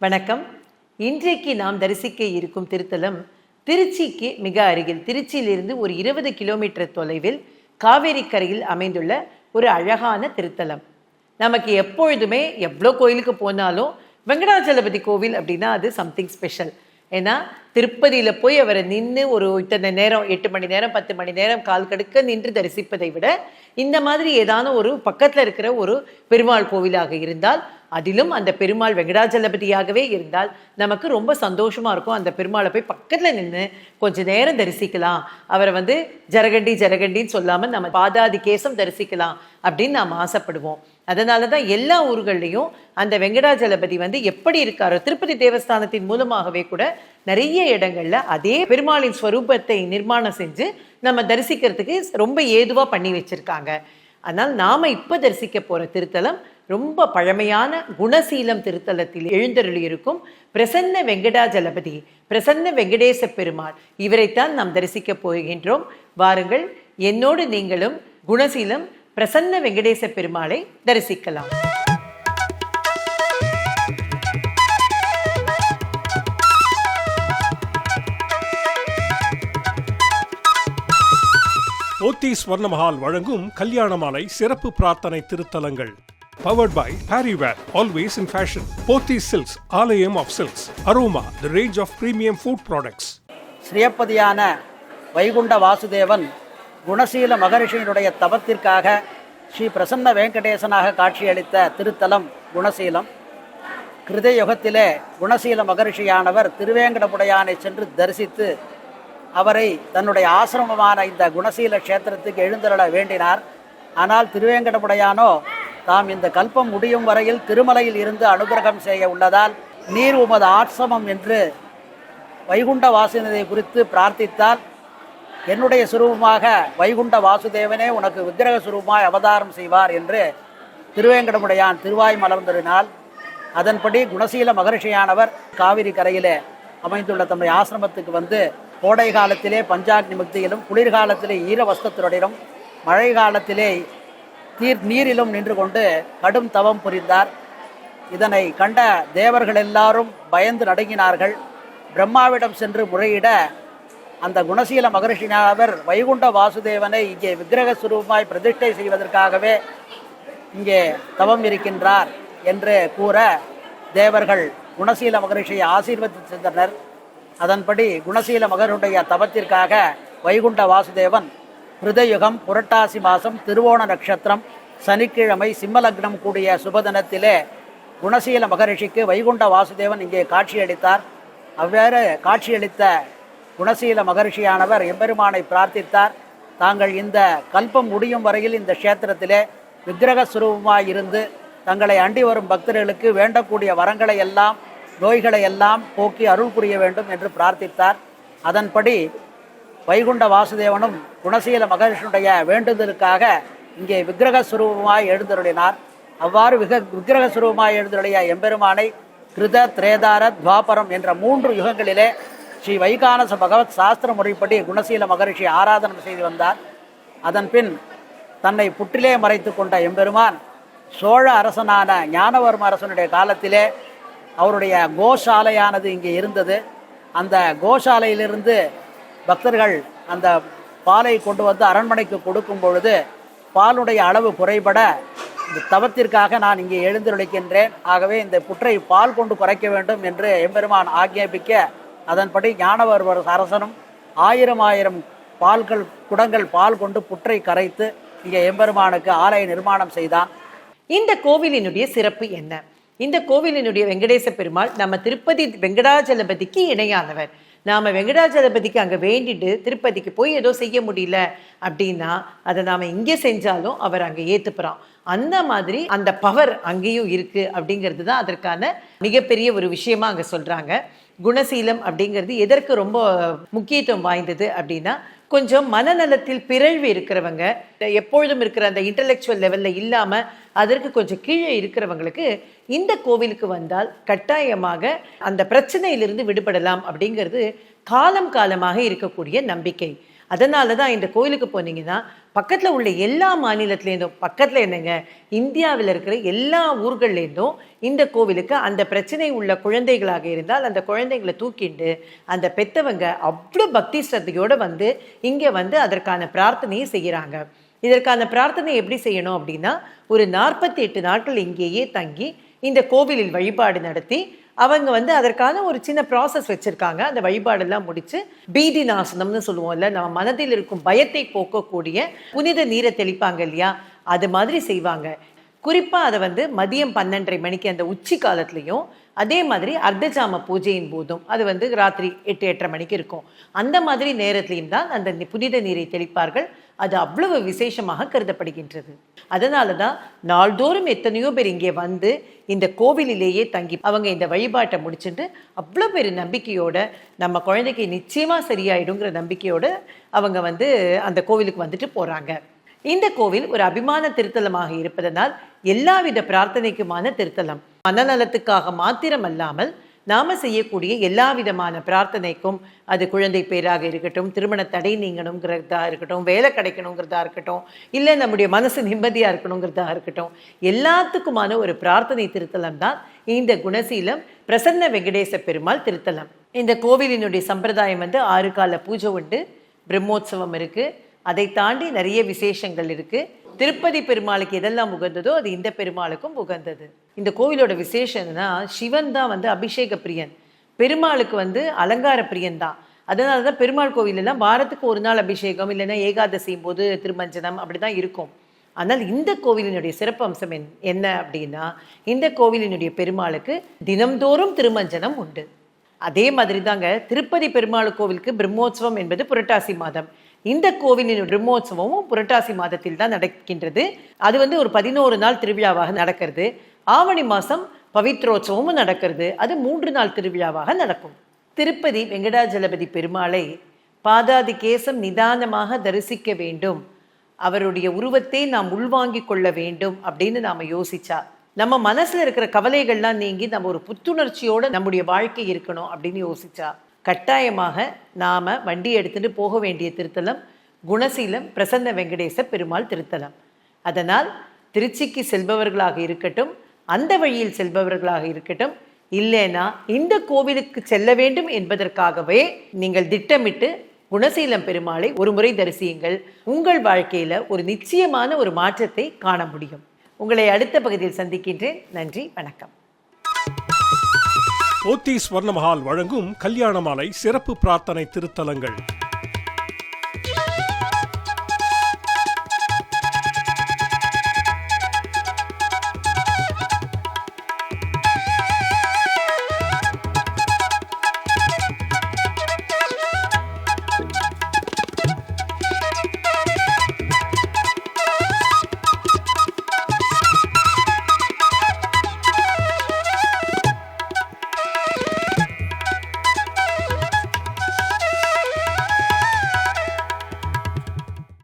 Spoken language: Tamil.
வணக்கம். இன்றைக்கு நாம் தரிசிக்க இருக்கும் திருத்தலம் திருச்சிக்கு மிக அருகில், திருச்சியிலிருந்து ஒரு 20 கிலோமீட்டர் தொலைவில் காவேரி கரையில் அமைந்துள்ள ஒரு அழகான திருத்தலம். நமக்கு எப்பொழுதுமே எவ்வளோ கோயிலுக்கு போனாலும் வெங்கடாச்சலபதி கோவில் அப்படின்னா அது சம்திங் ஸ்பெஷல். ஏன்னா திருப்பதியில் போய் அவரை நின்று ஒரு இத்தனை நேரம் 8 மணி நேரம் 10 மணி நேரம் கால் கடுக்க நின்று தரிசிப்பதை விட இந்த மாதிரி ஏதான ஒரு பக்கத்தில் இருக்கிற ஒரு பெருமாள் கோவிலாக இருந்தால், அதிலும் அந்த பெருமாள் வெங்கடாச்சலபதியாகவே இருந்தால் நமக்கு ரொம்ப சந்தோஷமாக இருக்கும். அந்த பெருமாளை போய் பக்கத்தில் நின்று கொஞ்சம் நேரம் தரிசிக்கலாம். அவரை ஜரகண்டின்னு சொல்லாமல் நம்ம பாதாதி கேசம் தரிசிக்கலாம் அப்படின்னு நாம் ஆசைப்படுவோம். அதனால தான் எல்லா ஊர்கள்லையும் அந்த வெங்கடாச்சலபதி எப்படி இருக்காரோ, திருப்பதி தேவஸ்தானத்தின் மூலமாகவே கூட நிறைய இடங்கள்ல அதே பெருமாளின் ஸ்வரூபத்தை நிர்மாணம் செஞ்சு நம்ம தரிசிக்கிறதுக்கு ரொம்ப ஏதுவா பண்ணி வச்சிருக்காங்க. அதனால் நாம இப்ப தரிசிக்க போற திருத்தலம் ரொம்ப பழமையான குணசீலம் திருத்தலத்தில் எழுந்தருளி இருக்கும் பிரசன்ன வெங்கடாச்சலபதி, பிரசன்ன வெங்கடேச பெருமாள். இவரைத்தான் நாம் தரிசிக்க போகின்றோம். வாருங்கள், என்னோடு நீங்களும் குணசீலம் பிரசன்ன வெங்கடேச பெருமாளை தரிசிக்கலாம். போத்தீஸ் ஸ்வர்ணமஹால் வழங்கும் கல்யாணமாலை சிறப்பு பிரார்த்தனை திருத்தலங்கள். Powered by Pariware, always in fashion. Pothys Silks, ஆலயம் of silks. Aroma, the range of premium food products. ஸ்ரீயப்பதியான Vaikunta Vasudevan Gunaseela மகரிஷியினுடைய தபத்திற்காக Sri Prasanna வெங்கடேசனாக காட்சியளித்த திருத்தலம் குணசீலம். கிருதயுகத்திலே குணசீல மகரிஷியானவர் திருவேங்கடமுடையானை சென்று தரிசித்து அவரை தன்னுடைய ஆசிரமமான இந்த குணசீல க்ஷேத்திரத்துக்கு எழுந்தருள வேண்டினார். ஆனால் திருவேங்கடமுடையானோ தாம் இந்த கல்பம் முடியும் வரையில் திருமலையில் இருந்து அனுகிரகம் செய்ய உள்ளதால் நீர் உமது ஆசிரமம் என்று வைகுண்ட வாசுதேவனை குறித்து பிரார்த்தித்தால், என்னுடைய சுரூபமாக வைகுண்ட வாசுதேவனே உனக்கு விக்கிரக சுரூபமாய் அவதாரம் செய்வார் என்று திருவேங்கடமுடையான் திருவாய் மலர்ந்தறினால், அதன்படி குணசீல மகரிஷியானவர் காவிரி கரையிலே அமைந்துள்ள தம்முடைய ஆசிரமத்துக்கு கோடை காலத்திலே பஞ்சாக்னி முக்தியிலும், குளிர்காலத்திலே ஈர வஸ்திரத்துடனும், மழை காலத்திலே நீரிலும் நின்று கொண்டு கடும் தவம் புரிந்தார். இதனை கண்ட தேவர்கள் எல்லாரும் பயந்து நடுங்கினார்கள். பிரம்மாவிடம் சென்று முறையிட அந்த குணசீல மகரிஷியானவர் வைகுண்ட வாசுதேவனை இங்கே விக்கிரக சுரூபமாய் பிரதிஷ்டை செய்வதற்காகவே இங்கே தவம் இருக்கின்றார் என்று கூற தேவர்கள் குணசீல மகரிஷியை ஆசீர்வதித்து சென்றனர். அதன்படி குணசீல மகருடைய தவத்திற்காக வைகுண்ட வாசுதேவன் ஹிருதயுகம் புரட்டாசி மாதம் திருவோண நட்சத்திரம் சனிக்கிழமை சிம்மலக்னம் கூடிய சுபதினத்திலே குணசீல மகரிஷிக்கு வைகுண்ட வாசுதேவன் இங்கே காட்சியளித்தார். அவ்வாறு காட்சியளித்த குணசீல மகரிஷியானவர் எம்பெருமானை பிரார்த்தித்தார். தாங்கள் இந்த கல்பம் முடியும் வரையில் இந்த க்ஷேத்திரத்திலே விக்கிரக சுரூபமாய் இருந்து தங்களை அண்டி வரும் பக்தர்களுக்கு வேண்டக்கூடிய வரங்களை எல்லாம், நோய்களை எல்லாம் போக்கி அருள் புரிய வேண்டும் என்று பிரார்த்தித்தார். அதன்படி வைகுண்ட வாசுதேவனும் குணசீல மகரிஷியுடைய வேண்டுதலுக்காக இங்கே விக்கிரக சுரூபமாய் எழுந்தருளினார். அவ்வாறு விக்கிரக சுரூபமாய் எழுந்தருளிய எம்பெருமானை கிருத, திரேதார, துவாபரம் என்ற 3 யுகங்களிலே ஸ்ரீ வைகானச பகவத் சாஸ்திர முறைப்படி குணசீல மகரிஷி ஆராதனம் செய்து வந்தார். அதன் பின் தன்னை புற்றிலே மறைத்து கொண்ட எம்பெருமான் சோழ அரசனான ஞானவர்ம அரசனுடைய காலத்திலே அவருடைய கோசாலையானது இங்கே இருந்தது. அந்த கோசாலையிலிருந்து பக்தர்கள் அந்த பாலை கொண்டு அரண்மனைக்கு கொடுக்கும் பொழுது பாலுடைய அளவு குறைபட இந்த தவத்திற்காக நான் இங்கே எழுந்தருளிக்கின்றேன், ஆகவே இந்த புற்றை பால் கொண்டு குறைக்க வேண்டும் என்று எம்பெருமான் ஆக்ஞாபிக்க, அதன்படி ஞானவர்ம அரசனும் 1000 குடங்கள் பால் கொண்டு புற்றை கரைத்து இங்கே எம்பெருமானுக்கு ஆலய நிர்மாணம் செய்தான். இந்த கோவிலினுடைய சிறப்பு என்ன? இந்த கோவிலினுடைய வெங்கடேச பெருமாள் நம்ம திருப்பதி வெங்கடாச்சலபதிக்கு இணையானவர். நாம் வெங்கடாச்சலபதிக்கு அங்கே வேண்டிட்டு திருப்பதிக்கு போய் ஏதோ செய்ய முடியல அப்படின்னா அதை நாம் இங்கே செஞ்சாலும் அவர் அங்கே ஏற்றுப்புறான். அந்த மாதிரி அந்த பவர் அங்கேயும் இருக்குது அப்படிங்கிறது தான் அதற்கான மிகப்பெரிய ஒரு விஷயமா அங்கே சொல்கிறாங்க. குணசீலம் அப்படிங்கிறது எதற்கு ரொம்ப முக்கியத்துவம் வாய்ந்தது அப்படின்னா, கொஞ்சம் மனநலத்தில் பிறழ்வு இருக்கிறவங்க, எப்பொழுதும் இருக்கிற அந்த இன்டலெக்சுவல் லெவலில் இல்லாமல் அதற்கு கொஞ்சம் கீழே இருக்கிறவங்களுக்கு இந்த கோவிலுக்கு வந்தால் கட்டாயமாக அந்த பிரச்சனையிலிருந்து விடுபடலாம் அப்படிங்கிறது காலமாக இருக்கக்கூடிய நம்பிக்கை. அதனால தான் இந்த கோயிலுக்கு போனீங்கன்னா பக்கத்தில் உள்ள எல்லா மாநிலத்திலேருந்தும், பக்கத்தில் என்னங்க, இந்தியாவில் இருக்கிற எல்லா ஊர்கள்லேருந்தும் இந்த கோவிலுக்கு அந்த பிரச்சனை உள்ள குழந்தைகளாக இருந்தால் அந்த குழந்தைங்களை தூக்கிண்டு அந்த பெத்தவங்க அவ்வளோ பக்தி ஸ்ரத்தையோடு வந்து இங்கே வந்து அதற்கான பிரார்த்தனையை செய்கிறாங்க. இதற்கான பிரார்த்தனை எப்படி செய்யணும் அப்படின்னா, ஒரு 48 நாட்கள் இங்கேயே தங்கி இந்த கோவிலில் வழிபாடு நடத்தி அவங்க வந்து அதற்கான ஒரு சின்ன ப்ராசஸ் வச்சுருக்காங்க. அந்த வழிபாடெல்லாம் முடித்து பீதி நாசனம்னு சொல்லுவோம்ல, நம்ம மனதில் இருக்கும் பயத்தை போக்கக்கூடிய புனித நீரை தெளிப்பாங்க இல்லையா, அது மாதிரி செய்வாங்க. குறிப்பாக அதை வந்து மதியம் 12:30 மணிக்கு அந்த உச்சி காலத்துலேயும், அதே மாதிரி அர்த்தஜாம பூஜையின் போதும், அது வந்து ராத்திரி 8-8:30 மணிக்கு இருக்கும். அந்த மாதிரி நேரத்துலையும் தான் அந்த புனித நீரை தெளிப்பார்கள். அது அவ்வளவு விசேஷமாக கருதப்படுகின்றது. அதனால தான் நாள்தோறும் எத்தனையோ பேர் இங்கே வந்து இந்த கோவிலிலேயே தங்கி அவங்க இந்த வழிபாட்டை முடிச்சுட்டு அவ்வளோ பேர் நம்பிக்கையோட நம்ம குழந்தைக்கு நிச்சயமாக சரியாயிடுங்கிற நம்பிக்கையோட அவங்க வந்து அந்த கோவிலுக்கு வந்துட்டு போகிறாங்க. இந்த கோவில் ஒரு அபிமான திருத்தலமாக இருப்பதனால் எல்லாவித பிரார்த்தனைக்குமான திருத்தலம். மனநலத்துக்காக மாத்திரம் அல்லாமல் நாம செய்யக்கூடிய எல்லா விதமான பிரார்த்தனைக்கும், அது குழந்தை பேராக இருக்கட்டும், திருமண தடை நீங்கணுங்கிறதா இருக்கட்டும், வேலை கிடைக்கணுங்கிறதா இருக்கட்டும், இல்லை நம்முடைய மனசு நிம்மதியாக இருக்கணுங்கிறதா இருக்கட்டும், எல்லாத்துக்குமான ஒரு பிரார்த்தனை திருத்தலம் தான் இந்த குணசீலம் பிரசன்ன வெங்கடேச பெருமாள் திருத்தலம். இந்த கோவிலினுடைய சம்பிரதாயம் வந்து 6 கால பூஜை உண்டு, பிரம்மோற்சவம் இருக்குது, அதை தாண்டி நிறைய விசேஷங்கள் இருக்குது. திருப்பதி பெருமாளுக்கு எதெல்லாம் உகந்ததோ அது இந்த பெருமாளுக்கும் உகந்தது. இந்த கோவிலோட விசேஷம்னா, சிவன் தான் வந்து அபிஷேக பிரியன், பெருமாளுக்கு வந்து அலங்கார பிரியன் தான். அதனால தான் பெருமாள் கோவிலெல்லாம் வாரத்துக்கு ஒரு நாள் அபிஷேகம், இல்லைன்னா ஏகாதசியும் போது திருமஞ்சனம் அப்படி தான் இருக்கும். ஆனால் இந்த கோவிலினுடைய சிறப்பு அம்சம் என்ன அப்படின்னா, இந்த கோவிலினுடைய பெருமாளுக்கு தினம்தோறும் திருமஞ்சனம் உண்டு. அதே மாதிரி தாங்க திருப்பதி பெருமாள் கோவிலுக்கு பிரம்மோற்சவம் என்பது புரட்டாசி மாதம். இந்த கோவிலின் பிரம்மோற்சவமும் புரட்டாசி மாதத்தில் தான் நடக்கின்றது. அது வந்து ஒரு 11 நாள் திருவிழாவாக நடக்கிறது. ஆவணி மாதம் பவித்ரோற்சவமும் நடக்கிறது. அது 3 நாள் திருவிழாவாக நடக்கும். திருப்பதி வெங்கடாஜலபதி பெருமாளை பாதாதி கேசம் நிதானமாக தரிசிக்க வேண்டும், அவருடைய உருவத்தை நாம் உள்வாங்கிக் கொள்ள வேண்டும் அப்படின்னு நாம் யோசிச்சா, நம்ம மனசுல இருக்கிற கவலைகள்லாம் நீங்கி நம்ம ஒரு புத்துணர்ச்சியோட நம்முடைய வாழ்க்கை இருக்கணும் அப்படின்னு யோசிச்சா, கட்டாயமாக நாம வண்டி எடுத்துட்டு போக வேண்டிய திருத்தலம் குணசீலம் பிரசன்ன வெங்கடேச பெருமாள் திருத்தலம். அதனால் திருச்சிக்கு செல்பவர்களாக இருக்கட்டும், அந்த வழியில் செல்பவர்களாக இருக்கட்டும், இல்லைனா இந்த கோவிலுக்கு செல்ல வேண்டும் என்பதற்காகவே நீங்கள் திட்டமிட்டு குணசீலம் பெருமாளை ஒரு முறை தரிசியுங்கள். உங்கள் வாழ்க்கையில ஒரு நிச்சயமான ஒரு மாற்றத்தை காண முடியும். உங்களை அடுத்த பகுதியில் சந்திக்கின்றேன். நன்றி, வணக்கம். போத்தீஸ் ஸ்வர்ணமஹால் வழங்கும் கல்யாண மாலை சிறப்பு பிரார்த்தனை திருத்தலங்கள்.